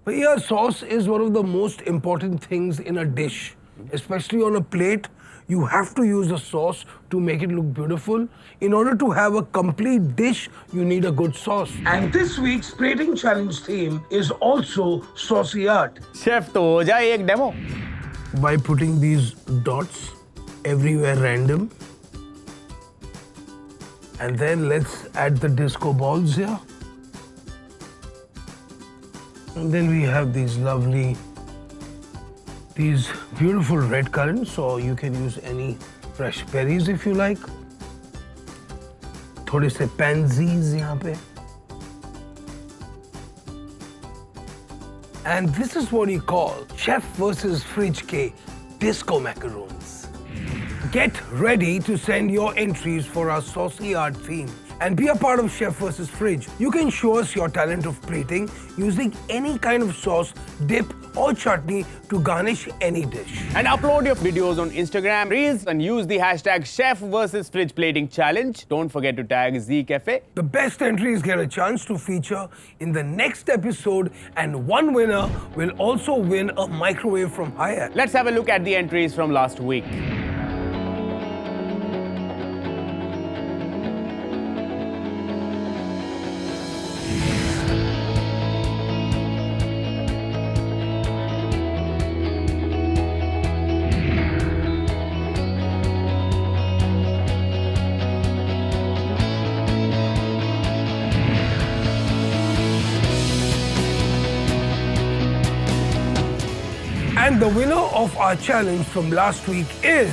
But yeah, sauce is one of the most important things in a dish, especially on a plate. You have to use a sauce to make it look beautiful. In order to have a complete dish, you need a good sauce. And this week's plating challenge theme is also saucy art. Chef तो हो जाए एक demo. By putting these dots everywhere random. And then let's add the disco balls here. And then we have these beautiful red currants, so you can use any fresh berries if you like. थोड़े से pansies यहाँ पे. And this is what you call chef versus fridge ke disco macaroons. Get ready to send your entries for our saucy art theme and be a part of Chef vs. Fridge. You can show us your talent of plating using any kind of sauce, dip or chutney to garnish any dish. And upload your videos on Instagram Reels and use the hashtag Chef vs. Fridge Plating Challenge. Don't forget to tag Z Café. The best entries get a chance to feature in the next episode, and one winner will also win a microwave from Hyatt. Let's have a look at the entries from last week. And the winner of our challenge from last week is